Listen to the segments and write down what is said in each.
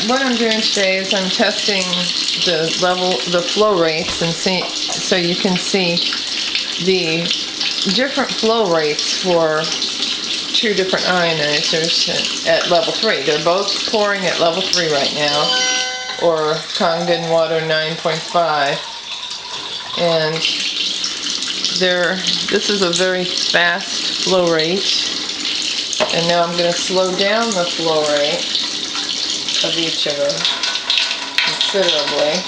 what I'm doing today is I'm testing the flow rates, and so you can see the different flow rates for two different ionizers at level 3. They're both pouring at level 3 right now, or Kangen water 9.5, and this is a very fast flow rate. And now I'm going to slow down the flow rate of each of them considerably.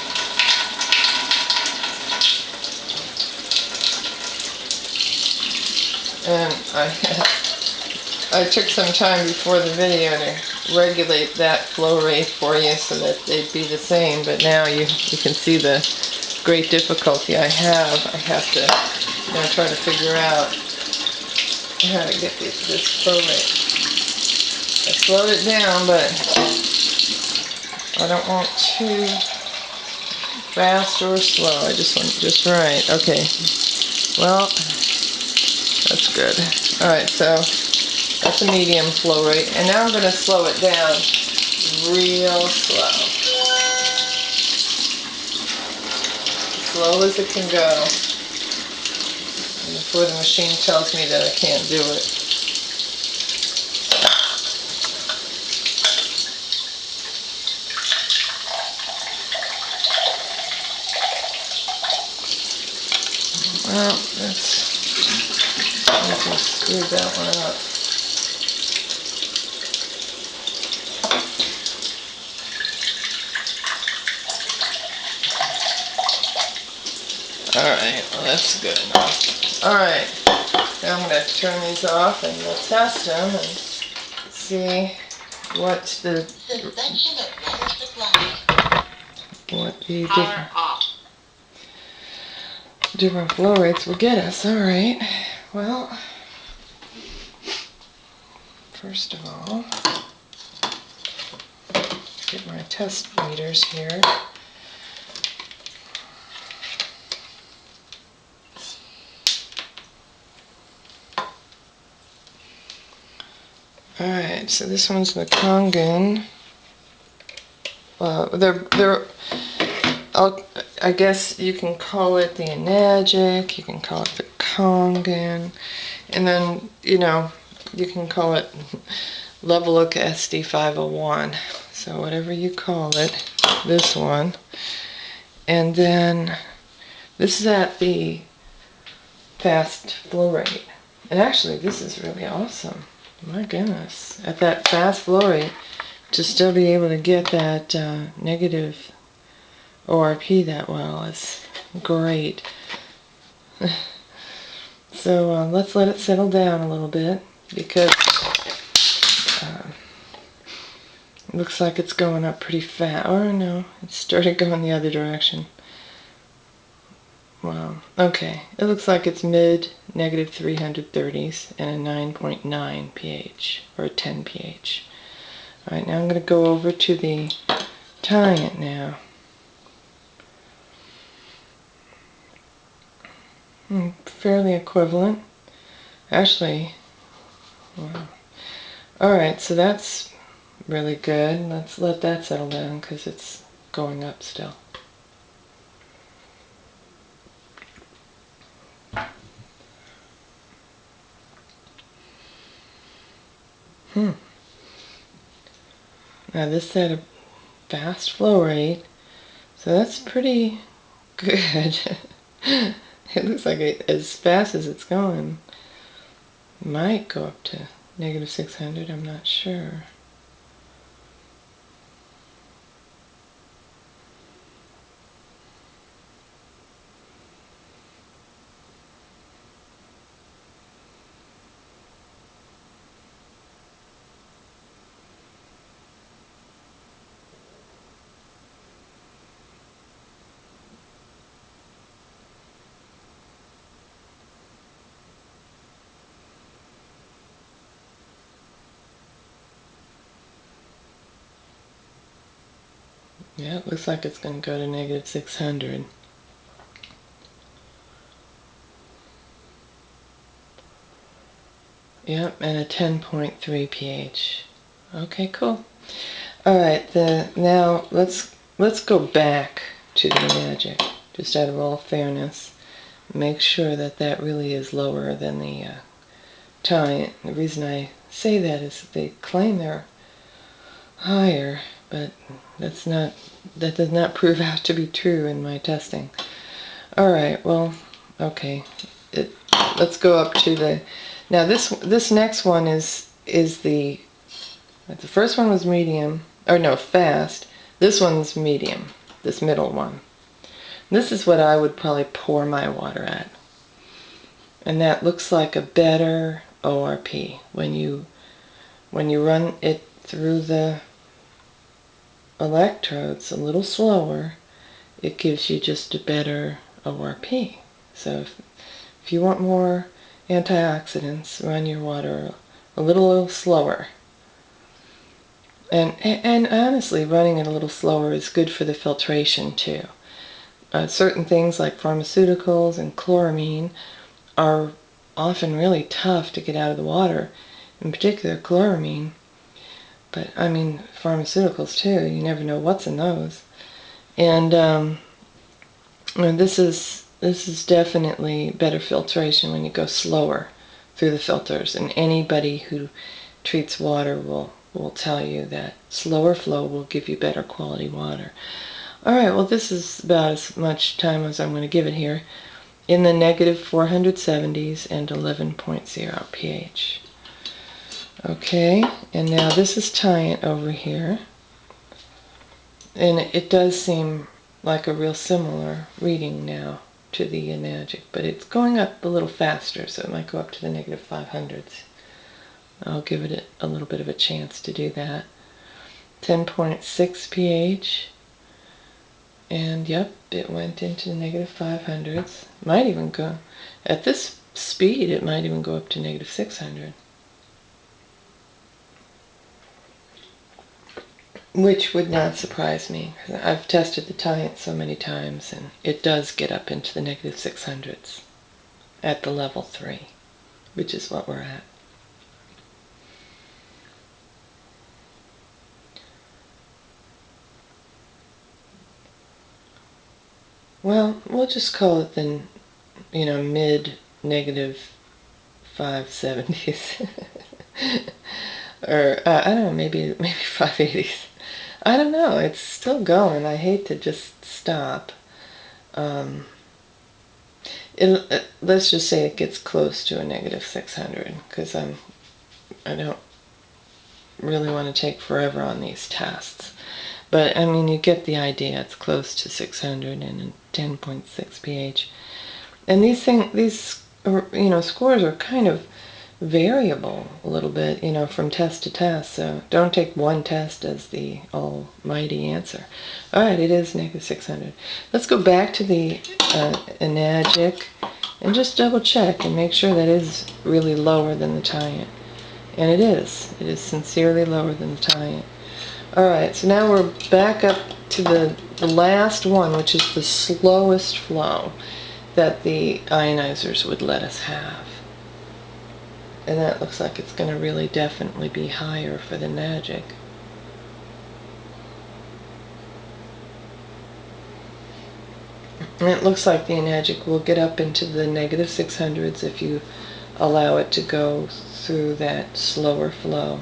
And I took some time before the video to regulate that flow rate for you so that they'd be the same, but now you can see the great difficulty I have. I have to now try to figure out how to get this flow rate. I slowed it down, but I don't want too fast or slow. I just want it just right. Okay. Well, that's good. Alright, so that's a medium flow rate. And now I'm going to slow it down real slow. As slow as it can go. Before the machine tells me that I can't do it. Well, I just screwed that one up. Alright, well that's good enough. Alright, now I'm going to turn these off and we'll test them and see what the different flow rates will get us. Alright, well, first of all, get my test meters here. Alright, so this one's the Kangen. I guess you can call it the Enagic, you can call it the Kangen, and then, you can call it Levelook SD501. So whatever you call it, this one. And then this is at the fast flow rate. And actually, this is really awesome. My goodness. At that fast flow rate, to still be able to get that negative ORP that well is great. So let's let it settle down a little bit, because it looks like it's going up pretty fast. Or no, it started going the other direction. Wow. Okay, it looks like it's mid negative 330s and a 9.9 pH, or a 10 pH. Alright, now I'm going to go over to the tying it now. Fairly equivalent. Actually, wow. Alright, so that's really good. Let's let that settle down because it's going up still. Now this at a fast flow rate, so that's pretty good. It looks like as fast as it's going, it might go up to negative 600, I'm not sure. Yeah, it looks like it's going to go to negative 600. Yep, and a 10.3 pH. Okay, cool. All right, now let's go back to the magic, just out of all fairness. Make sure that that really is lower than the tie. The reason I say that is they claim they're higher, but that does not prove out to be true in my testing. All right, well, okay. Let's go up to the. Now this next one is the first one was medium, or no, fast. This one's medium, this middle one. This is what I would probably pour my water at. And that looks like a better ORP. When you run it through the electrodes a little slower, it gives you just a better ORP. So if you want more antioxidants, run your water a little slower. And honestly, running it a little slower is good for the filtration too. Certain things like pharmaceuticals and chloramine are often really tough to get out of the water, in particular chloramine. But I mean pharmaceuticals too, you never know what's in those. And this is definitely better filtration when you go slower through the filters, and anybody who treats water will tell you that slower flow will give you better quality water. Alright, well this is about as much time as I'm going to give it here. In the negative 470s and 11.0 pH. Okay, and now this is Tyant over here. And it does seem like a real similar reading now to the Enagic, but it's going up a little faster, so it might go up to the negative 500s. I'll give it a little bit of a chance to do that. 10.6 pH, and yep, it went into the negative 500s. Might even go, at this speed, it might even go up to negative 600. Which would not surprise me. I've tested the Tyant so many times, and it does get up into the negative 600s at the level 3, which is what we're at. Well, we'll just call it the, mid negative 570s. Or, I don't know, maybe 580s. I don't know, it's still going. I hate to just stop. Let's just say it gets close to a negative 600, because I don't really want to take forever on these tests. But, I mean, you get the idea. It's close to 600 and 10.6 pH. And these scores are kind of variable a little bit, from test to test. So don't take one test as the almighty answer. All right, it is negative 600. Let's go back to the Enagic and just double check and make sure that is really lower than the Tyant. And it is. It is sincerely lower than the Tyant. Alright, so now we're back up to the last one, which is the slowest flow that the ionizers would let us have. And that looks like it's going to really definitely be higher for the Enagic. And it looks like the Enagic will get up into the negative 600s if you allow it to go through that slower flow.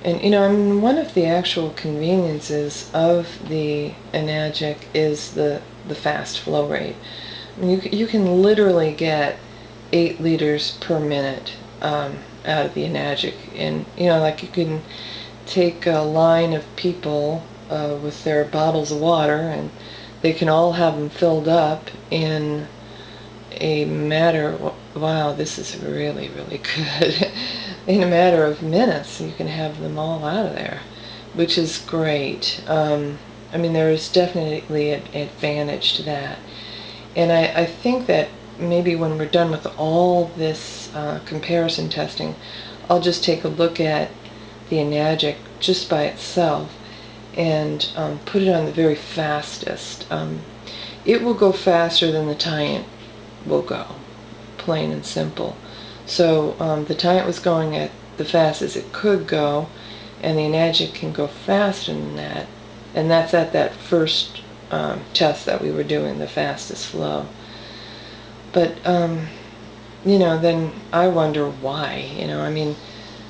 And one of the actual conveniences of the Enagic is the fast flow rate. I mean, you can literally get 8 liters per minute out of the Enagic. And, like you can take a line of people with their bottles of water, and they can all have them filled up in a matter, wow, this is really, really good. In a matter of minutes, you can have them all out of there, which is great. I mean, there is definitely an advantage to that. And I think that maybe when we're done with all this comparison testing, I'll just take a look at the Enagic just by itself and put it on the very fastest. It will go faster than the Tyant will go, plain and simple. So the Tyant was going at the fastest it could go, and the enagic can go faster than that. And that's at that first test that we were doing, the fastest flow. But then I wonder why. I mean,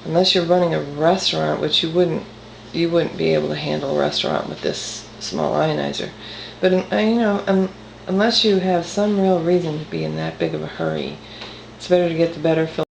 unless you're running a restaurant, which you wouldn't be able to handle a restaurant with this small ionizer. But unless you have some real reason to be in that big of a hurry, it's better to get the better filter.